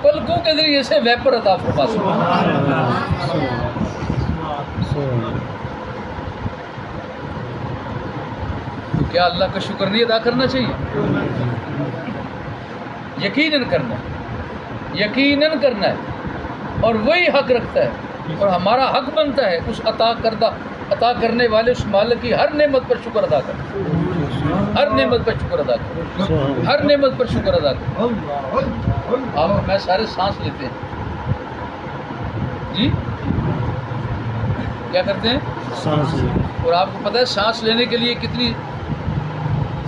پلکوں کے ذریعے سے ویپر عطا فرما سکتا تو کیا اللہ کا شکر نہیں ادا کرنا چاہیے؟ یقیناً کرنا ہے، یقیناً کرنا ہے، اور وہی حق رکھتا ہے اور ہمارا حق بنتا ہے اس عطا کرنے والے اس مالک کی ہر نعمت پر شکر ادا کرنا، ہر نعمت پر شکر ادا کرنا، ہر نعمت پر شکر ادا کرنا۔ آپ میں سارے سانس لیتے ہیں جی، کیا کرتے ہیں؟ سانس لے۔ اور آپ کو پتہ ہے سانس لینے کے لیے کتنی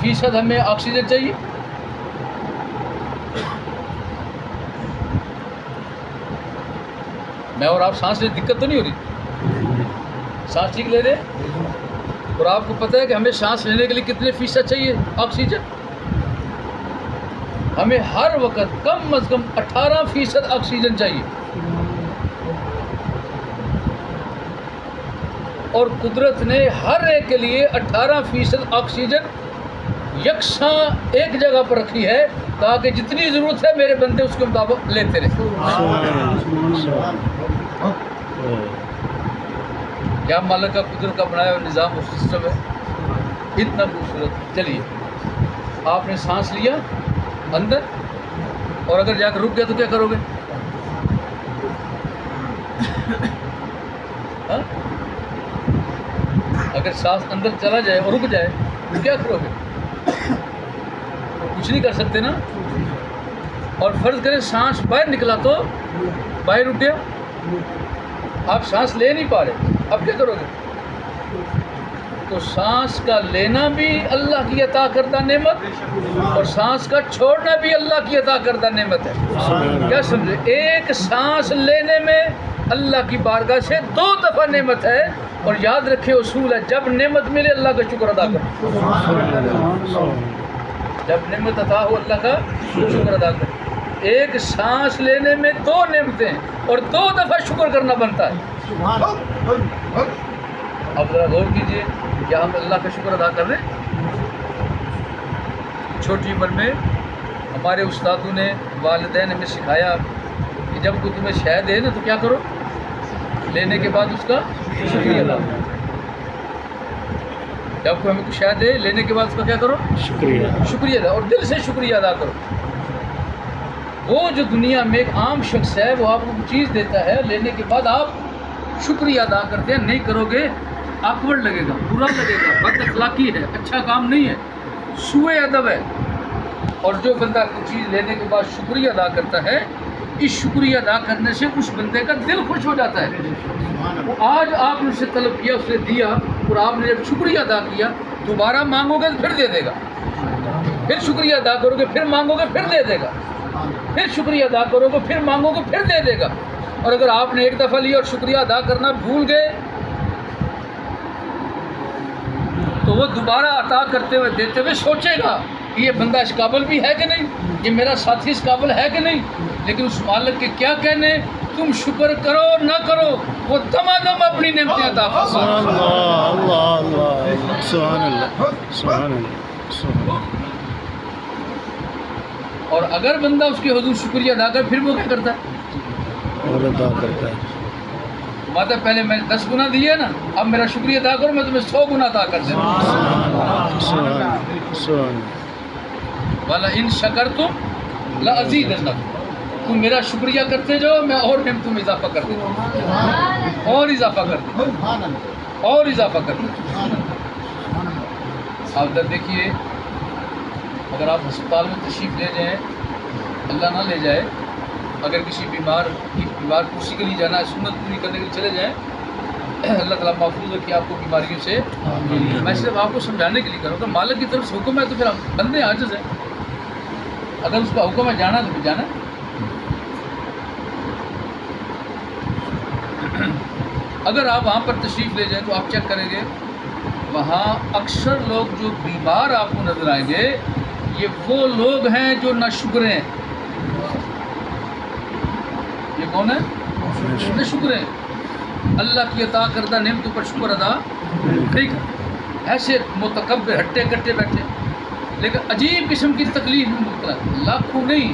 فیصد ہمیں آکسیجن چاہیے؟ میں اور آپ سانس لینے دقت تو نہیں ہو رہی؟ سانس ٹھیک لے رہے ہیں؟ اور آپ کو پتہ ہے کہ ہمیں سانس لینے کے لیے کتنے فیصد چاہیے آکسیجن؟ ہمیں ہر وقت کم از کم 18% آکسیجن چاہیے، اور قدرت نے ہر ایک کے لیے 18% آکسیجن یکساں ایک جگہ پر رکھی ہے تاکہ جتنی ضرورت ہے میرے بندے اس کے مطابق لیتے رہیں۔ کیا مالک کا قدرت کا بنایا ہوا نظام اور سسٹم ہے، اتنا خوبصورت۔ چلیے، آپ نے سانس لیا اندر، اور اگر جا کر رک گیا تو کیا کرو گے؟ ہاں؟ اگر سانس اندر چلا جائے اور رک جائے تو کیا کرو گے؟ کچھ نہیں کر سکتے نا۔ اور فرض کریں سانس باہر نکلا تو باہر رک گیا، آپ سانس لے نہیں پا رہے، اب کیا کرو گے؟ تو سانس کا لینا بھی اللہ کی عطا کردہ نعمت، اور سانس کا چھوڑنا بھی اللہ کی عطا کردہ نعمت ہے۔ کیا سمجھے؟ ایک سانس لینے میں اللہ کی بارگاہ سے 2 دفعہ نعمت ہے، اور یاد رکھے اصول ہے، جب نعمت ملے اللہ کا شکر ادا کرو، جب نعمت عطا ہو اللہ کا شکر ادا کرو۔ ایک سانس لینے میں 2 نعمتیں اور 2 دفعہ شکر کرنا بنتا ہے۔ اب ذرا غور کیجئے، کیا ہم اللہ کا شکر ادا کر رہے ہیں؟ چھوٹی عمر میں ہمارے استادوں نے، والدین نے ہمیں سکھایا کہ جب کوئی تمہیں شے دے نا تو کیا کرو؟ لینے کے بعد اس کا شکریہ ادا کرو۔ جب کوئی ہمیں کچھ شے دے، لینے کے بعد اس کا کیا کرو؟ شکریہ ادا، اور دل سے شکریہ ادا کرو۔ وہ جو دنیا میں ایک عام شخص ہے، وہ آپ کو چیز دیتا ہے، لینے کے بعد آپ شکریہ ادا کرتے ہیں، نہیں کرو گے آکورڈ لگے گا، برا لگے گا، بد اخلاقی ہے، اچھا کام نہیں ہے، سوء ادب ہے۔ اور جو بندہ کوئی چیز لینے کے بعد شکریہ ادا کرتا ہے، اس شکریہ ادا کرنے سے اس بندے کا دل خوش ہو جاتا ہے۔ وہ آج آپ نے اسے طلب کیا، اسے دیا، اور آپ نے جب شکریہ ادا کیا، دوبارہ مانگو گے تو پھر دے دے گا، پھر شکریہ ادا کرو گے، پھر مانگو گے، پھر دے دے گا، پھر شکریہ ادا کرو گے، پھر مانگو گے، پھر دے دے گا۔ اور اگر آپ نے ایک دفعہ لیا اور شکریہ ادا کرنا بھول گئے تو وہ دوبارہ عطا کرتے ہوئے، دیتے ہوئے سوچے گا کہ یہ بندہ اس قابل بھی ہے کہ نہیں، یہ میرا ساتھی اس قابل ہے کہ نہیں۔ لیکن اس مالک کے کیا کہنے، تم شکر کرو نہ کرو، وہ دمادم اپنی نعمتیں عطا فرمائے۔ اور اگر بندہ اس کے حضور شکریہ ادا کر، پھر وہ کیا کرتا ہے؟ اور ادا کرتا ہے۔ ماتا پہلے میں نے 10 گنا دیے نا، اب میرا شکریہ ادا کرو، میں تمہیں 100 گنا ادا کر دوں۔ والا ان شکرتم لازیدنکم، تم میرا شکریہ کرتے جاؤ، میں اور نعمتوں میں اضافہ کر دوں، اور اضافہ کر دوں، اور اضافہ کر دوں۔ آپ ادھر دیکھیے، اگر آپ ہسپتال میں تشریف لے جائیں، اللہ نہ لے جائے، اگر کسی بیمار کرسی کے لیے جانا ہے، سنت پوری کرنے کے لیے چلے جائیں، اللہ تعالیٰ محفوظ رکھے آپ کو بیماریوں سے۔ میں صرف آپ کو سمجھانے کے لیے کروں گا، مالک کی طرف سے حکم ہے تو پھر ہم بندے عاجز ہیں، اگر اس کا حکم ہے جانا تو پھر جانا۔ اگر آپ وہاں پر تشریف لے جائیں تو آپ چیک کریں گے، وہاں اکثر لوگ جو بیمار آپ کو نظر آئیں گے، یہ وہ لوگ ہیں جو نہ شکر ہیں۔ یہ کون ہے؟ نہ شکر ہیں، اللہ کی عطا کردہ نعمتوں پر شکر ادا نہیں کرتے، ایسے متکبر ہٹے کٹے بیٹھے، لیکن عجیب قسم کی تکلیف میں مبتلا، لاکھوں نہیں